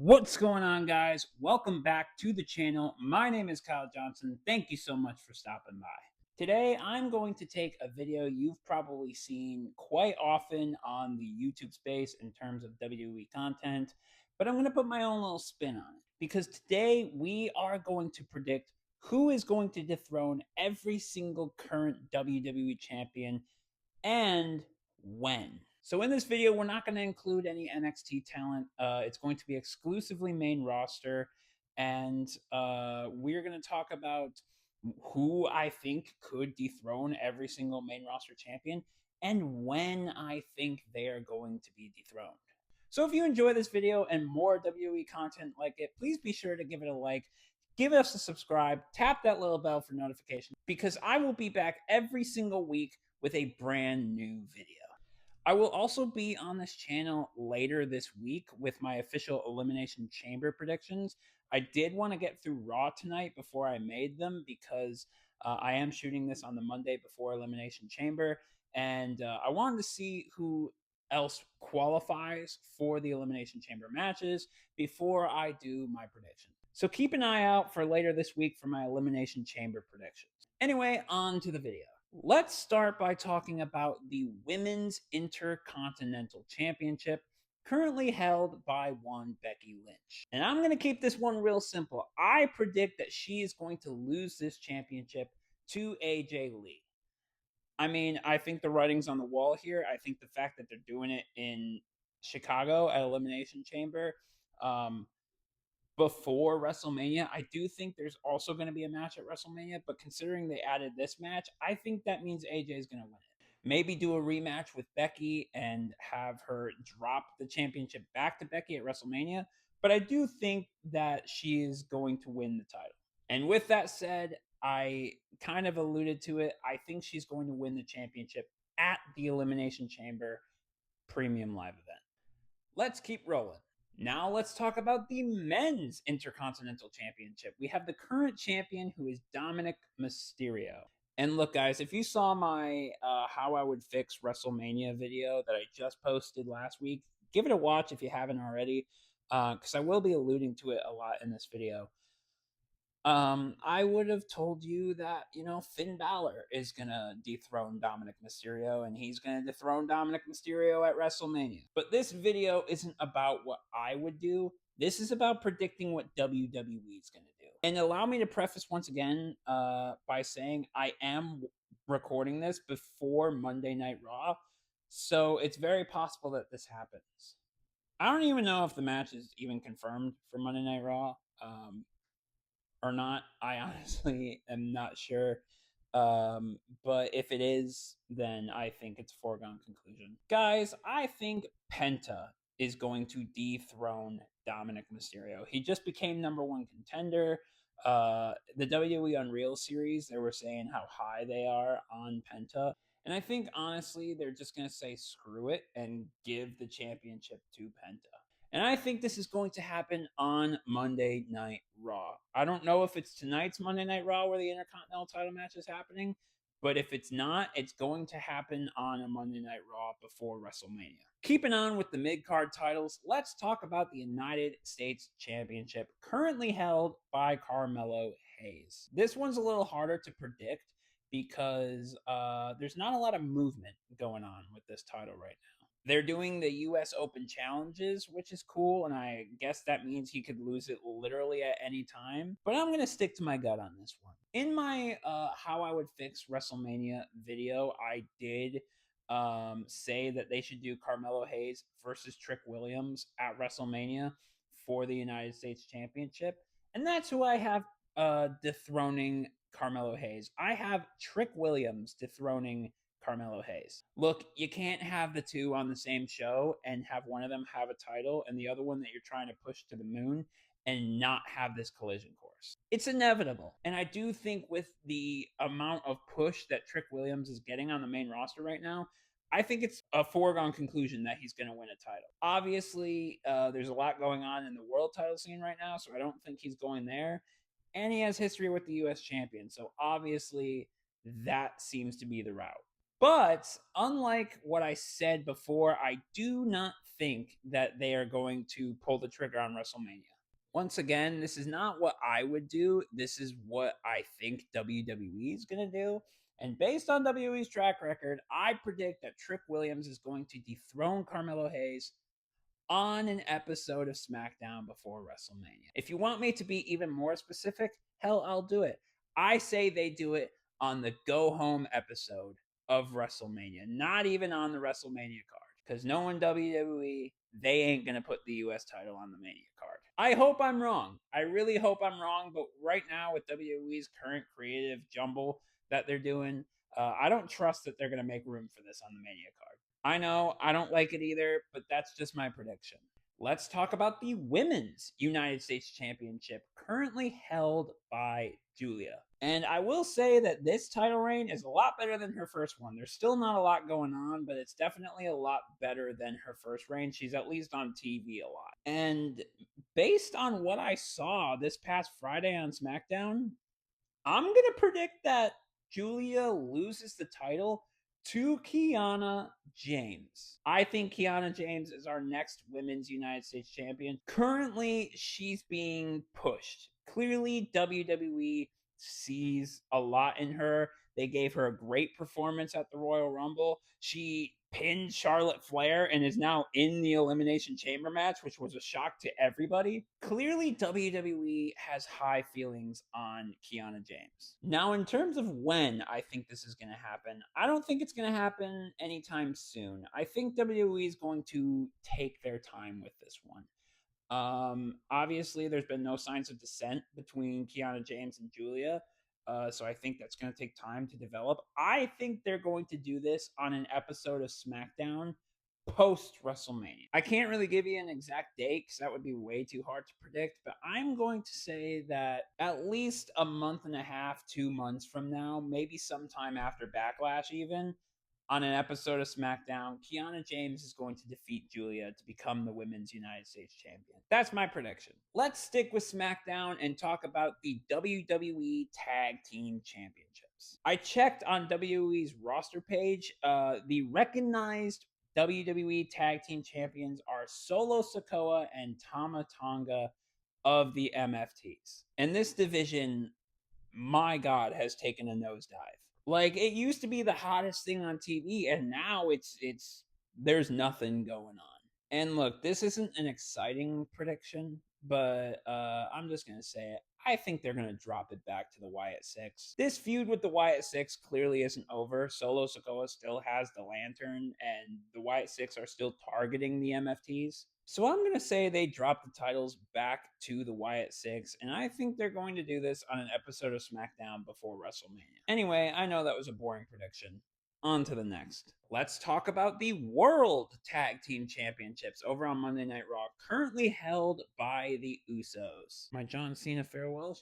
What's going on, guys? Welcome back to the channel. My name is Kyle Johnson. Thank you so much for stopping by. Today, I'm going to take a video you've probably seen quite often on the YouTube space in terms of WWE content, but I'm going to put my own little spin on it because today we are going to predict who is going to dethrone every single current WWE champion and when. So in this video, we're not going to include any NXT talent. It's going to be exclusively main roster, and we're going to talk about who I think could dethrone every single main roster champion and when I think they are going to be dethroned. So if you enjoy this video and more WWE content like it, please be sure to give it a like, give us a subscribe, tap that little bell for notifications, because I will be back every single week with a brand new video. I will also be on this channel later this week with my official Elimination Chamber predictions. I did want to get through Raw tonight before I made them because I am shooting this on the Monday before Elimination Chamber, and I wanted to see who else qualifies for the Elimination Chamber matches before I do my predictions. So keep an eye out for later this week for my Elimination Chamber predictions. Anyway, on to the video. Let's start by talking about the Women's Intercontinental Championship, currently held by one Becky Lynch. And I'm going to keep this one real simple. I predict that she is going to lose this championship to AJ Lee. I mean, I think the writing's on the wall here. I think the fact that they're doing it in Chicago at Elimination Chamber before WrestleMania, I do think there's also going to be a match at WrestleMania, but considering they added this match, I think that means AJ is going to win it. Maybe do a rematch with Becky and have her drop the championship back to Becky at WrestleMania, but I do think that she is going to win the title. And with that said, I kind of alluded to it. I think she's going to win the championship at the Elimination Chamber Premium Live event. Let's keep rolling. Now let's talk about the Men's Intercontinental Championship. We have the current champion, who is Dominic Mysterio. And look, guys, if you saw my How I Would Fix WrestleMania video that I just posted last week, give it a watch if you haven't already, because I will be alluding to it a lot in this video. I would have told you that, Finn Balor is going to dethrone Dominic Mysterio, and he's going to dethrone Dominic Mysterio at WrestleMania. But this video isn't about what I would do. This is about predicting what WWE is going to do. And allow me to preface once again by saying I am recording this before Monday Night Raw, so it's very possible that this happens. I don't even know if the match is even confirmed for Monday Night Raw. Or not. I honestly am not sure. But if it is, then I think it's a foregone conclusion. Guys, I think Penta is going to dethrone Dominic Mysterio. He just became #1 contender. The WWE Unreal series, they were saying how high they are on Penta. And I think, honestly, they're just going to say screw it and give the championship to Penta. And I think this is going to happen on Monday Night Raw. I don't know if it's tonight's Monday Night Raw where the Intercontinental title match is happening, but if it's not, it's going to happen on a Monday Night Raw before WrestleMania. Keeping on with the mid-card titles, let's talk about the United States Championship, currently held by Carmelo Hayes. This one's a little harder to predict because there's not a lot of movement going on with this title right now. They're doing the US Open challenges, which is cool, and I guess that means he could lose it literally at any time. But I'm going to stick to my gut on this one. In my How I Would Fix WrestleMania video, I did say that they should do Carmelo Hayes versus Trick Williams at WrestleMania for the United States Championship. And that's who I have dethroning Carmelo Hayes. I have Trick Williams dethroning Carmelo Hayes. Look, you can't have the two on the same show and have one of them have a title and the other one that you're trying to push to the moon and not have this collision course. It's inevitable. And I do think with the amount of push that Trick Williams is getting on the main roster right now, I think it's a foregone conclusion that he's going to win a title. Obviously, there's a lot going on in the world title scene right now, so I don't think he's going there. And he has history with the U.S. champion, so obviously that seems to be the route. But unlike what I said before, I do not think that they are going to pull the trigger on WrestleMania. Once again, this is not what I would do. This is what I think WWE is going to do. And based on WWE's track record, I predict that Trick Williams is going to dethrone Carmelo Hayes on an episode of SmackDown before WrestleMania. If you want me to be even more specific, hell, I'll do it. I say they do it on the go home episode of WrestleMania, not even on the WrestleMania card. Because knowing WWE, they ain't going to put the US title on the Mania card. I hope I'm wrong. I really hope I'm wrong. But right now, with WWE's current creative jumble that they're doing, I don't trust that they're going to make room for this on the Mania card. I know I don't like it either, but that's just my prediction. Let's talk about the Women's United States Championship, currently held by Julia. And I will say that this title reign is a lot better than her first one. There's still not a lot going on, but it's definitely a lot better than her first reign. She's at least on TV a lot. And based on what I saw this past Friday on SmackDown, I'm going to predict that Julia loses the title to Kiana James. I think Kiana James is our next Women's United States Champion. Currently, she's being pushed. Clearly, WWE sees a lot in her. They gave her a great performance at the Royal Rumble. She pinned Charlotte Flair and is now in the Elimination Chamber match, which was a shock to everybody. Clearly, WWE has high feelings on Kiana James. Now, in terms of when I think this is going to happen, I don't think it's going to happen anytime soon. I think WWE is going to take their time with this one. Obviously, there's been no signs of dissent between Kiana James and Julia. So I think that's going to take time to develop. I think they're going to do this on an episode of SmackDown post WrestleMania. I can't really give you an exact date because that would be way too hard to predict, but I'm going to say that at least a month and a half, 2 months from now, maybe sometime after Backlash even, on an episode of SmackDown, Kiana James is going to defeat Julia to become the Women's United States Champion. That's my prediction. Let's stick with SmackDown and talk about the WWE Tag Team Championships. I checked on WWE's roster page. The recognized WWE Tag Team Champions are Solo Sikoa and Tama Tonga of the MFTs. And this division, my God, has taken a nosedive. Like, it used to be the hottest thing on TV, and now it's there's nothing going on. And look, this isn't an exciting prediction, but I'm just gonna say it. I think they're gonna drop it back to the Wyatt Six. This feud with the Wyatt Six clearly isn't over. Solo Sikoa still has the lantern, and the Wyatt Six are still targeting the MFTs. So I'm going to say they drop the titles back to the Wyatt Six, and I think they're going to do this on an episode of SmackDown before WrestleMania. Anyway, I know that was a boring prediction. On to the next. Let's talk about the World Tag Team Championships over on Monday Night Raw, currently held by the Usos. My John Cena farewell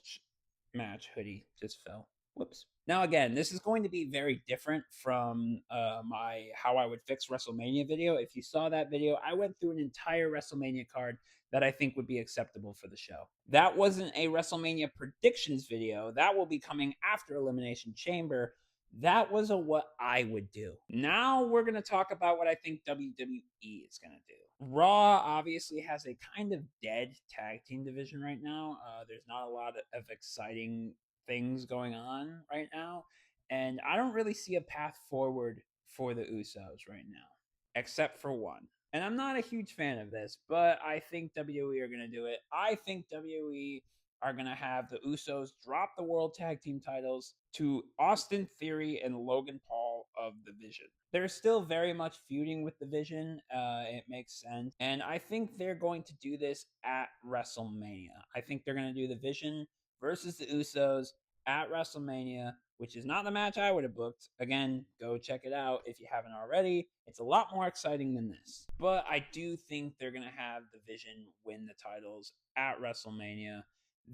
match hoodie just fell. Whoops. Now, again, this is going to be very different from my How I Would Fix WrestleMania video. If you saw that video, I went through an entire WrestleMania card that I think would be acceptable for the show. That wasn't a WrestleMania predictions video. That will be coming after Elimination Chamber. That was a what I would do. Now we're going to talk about what I think WWE is going to do. Raw obviously has a kind of dead tag team division right now. There's not a lot of exciting things going on right now, and I don't really see a path forward for the Usos right now, except for one. And I'm not a huge fan of this, but I think WWE are going to do it. I think WWE are going to have the Usos drop the World Tag Team titles to Austin Theory and Logan Paul of the Vision. They're still very much feuding with the Vision. It makes sense. And I think they're going to do this at WrestleMania. I think they're going to do the Vision versus the Usos at WrestleMania, which is not the match I would have booked. Again, go check it out if you haven't already. It's a lot more exciting than this. But I do think they're going to have the Vision win the titles at WrestleMania.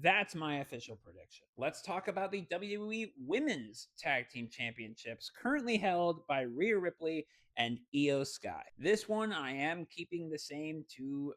That's my official prediction. Let's talk about the WWE Women's Tag Team Championships, currently held by Rhea Ripley and Io Sky. This one I am keeping the same to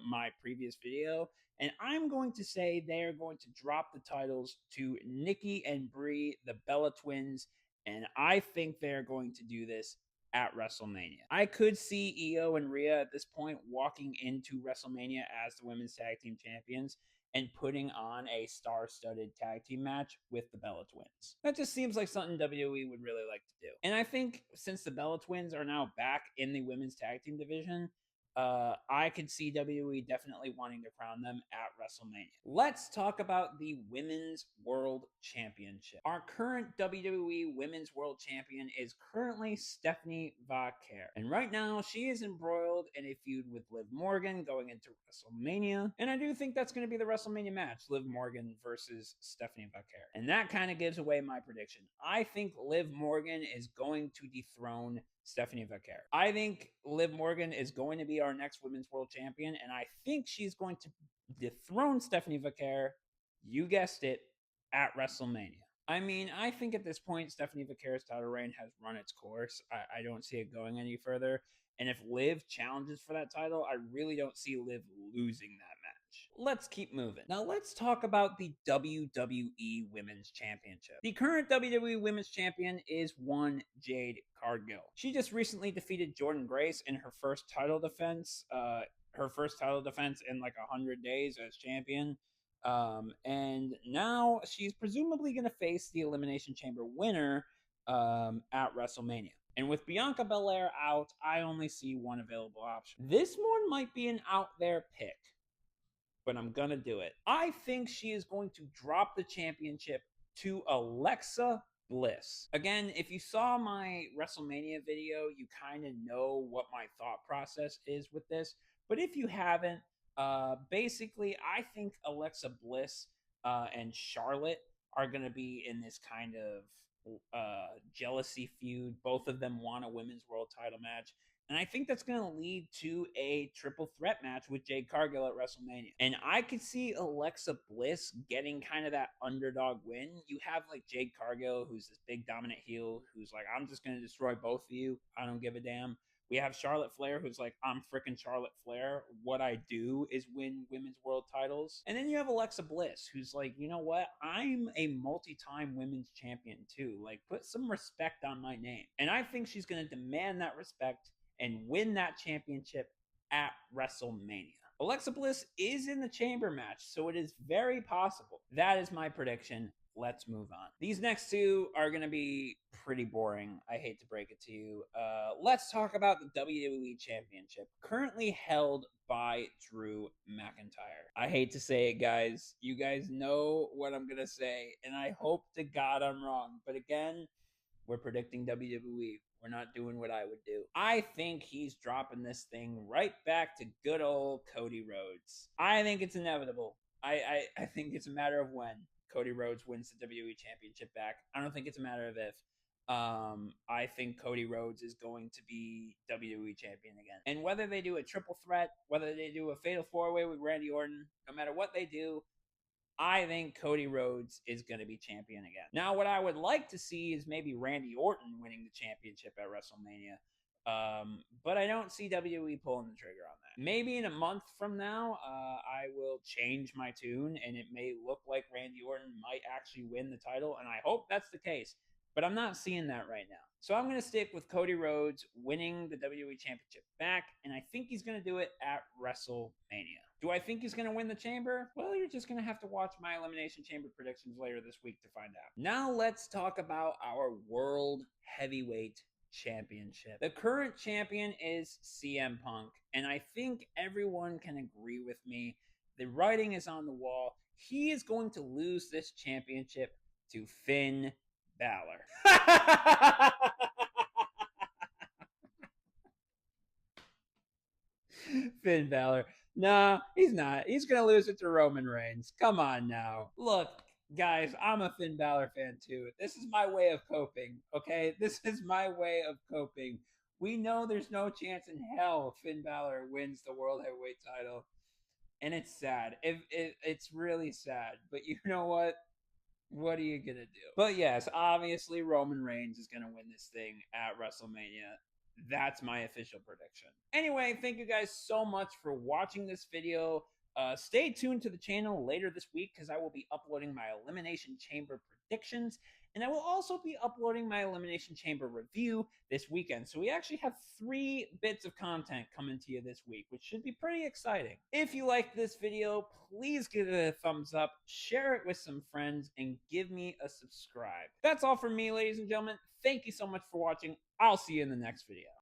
my previous video, and I'm going to say they are going to drop the titles to Nikki and Brie, the Bella Twins, and I think they're going to do this at WrestleMania. I could see Io and Rhea at this point walking into WrestleMania as the women's tag team champions and putting on a star-studded tag team match with the Bella Twins. That just seems like something WWE would really like to do. And I think since the Bella Twins are now back in the women's tag team division, I could see WWE definitely wanting to crown them at WrestleMania. Let's talk about the Women's World Championship. Our current WWE Women's World Champion is currently Stephanie Vaquer. And right now, she is embroiled in a feud with Liv Morgan going into WrestleMania. And I do think that's going to be the WrestleMania match, Liv Morgan versus Stephanie Vaquer. And that kind of gives away my prediction. I think Liv Morgan is going to dethrone Stephanie Vaquer. I think Liv Morgan is going to be our next Women's World Champion, and I think she's going to dethrone Stephanie Vaquer, you guessed it, at WrestleMania. I mean, I think at this point, Stephanie Vaquer's title reign has run its course. I don't see it going any further. And if Liv challenges for that title, I really don't see Liv losing that match. Let's keep moving. Now let's talk about the WWE Women's Championship. The current WWE Women's Champion is one Jade Cargill. She just recently defeated Jordynne Grace in her first title defense. Her first title defense in like 100 days as champion. And now she's presumably going to face the Elimination Chamber winner at WrestleMania. And with Bianca Belair out, I only see one available option. This one might be an out there pick, but I'm going to do it. I think she is going to drop the championship to Alexa Bliss. Again, if you saw my WrestleMania video, you kind of know what my thought process is with this. But if you haven't, basically, I think Alexa Bliss and Charlotte are going to be in this kind of jealousy feud. Both of them want a women's world title match. And I think that's going to lead to a triple threat match with Jade Cargill at WrestleMania. And I could see Alexa Bliss getting kind of that underdog win. You have like Jade Cargill, who's this big dominant heel, who's like, I'm just going to destroy both of you. I don't give a damn. We have Charlotte Flair, who's like, I'm freaking Charlotte Flair. What I do is win women's world titles. And then you have Alexa Bliss, who's like, you know what? I'm a multi-time women's champion too. Like, put some respect on my name. And I think she's going to demand that respect and win that championship at WrestleMania. Alexa Bliss is in the chamber match, so it is very possible. That is my prediction. Let's move on. These next two are going to be pretty boring. I hate to break it to you. Let's talk about the WWE Championship, currently held by Drew McIntyre. I hate to say it, guys. You guys know what I'm going to say, and I hope to God I'm wrong. But again, we're predicting WWE. We're not doing what I would do. I think he's dropping this thing right back to good old Cody Rhodes. I think it's inevitable. I think it's a matter of when Cody Rhodes wins the WWE Championship back. I don't think it's a matter of if. I think Cody Rhodes is going to be WWE Champion again. And whether they do a triple threat, whether they do a fatal four-way with Randy Orton, no matter what they do, I think Cody Rhodes is going to be champion again. Now, what I would like to see is maybe Randy Orton winning the championship at WrestleMania. But I don't see WWE pulling the trigger on that. Maybe in a month from now, I will change my tune, and it may look like Randy Orton might actually win the title, and I hope that's the case. But I'm not seeing that right now. So I'm going to stick with Cody Rhodes winning the WWE Championship back, and I think he's going to do it at WrestleMania. Do I think he's going to win the Chamber? Well, you're just going to have to watch my Elimination Chamber predictions later this week to find out. Now let's talk about our World Heavyweight Championship. The current champion is CM Punk, and I think everyone can agree with me. The writing is on the wall. He is going to lose this championship to Finn Balor. Finn Balor. Nah, he's not. He's going to lose it to Roman Reigns. Come on now. Look, guys, I'm a Finn Balor fan too. This is my way of coping, okay? This is my way of coping. We know there's no chance in hell Finn Balor wins the World Heavyweight title. And it's sad. It's really sad. But you know what? What are you going to do? But yes, obviously Roman Reigns is going to win this thing at WrestleMania. That's my official prediction. Anyway, thank you guys so much for watching this video. Stay tuned to the channel later this week because I will be uploading my Elimination Chamber predictions, and I will also be uploading my Elimination Chamber review this weekend. So we actually have 3 bits of content coming to you this week, which should be pretty exciting. If you liked this video, please give it a thumbs up, share it with some friends, and give me a subscribe. That's all from me, ladies and gentlemen. Thank you so much for watching. I'll see you in the next video.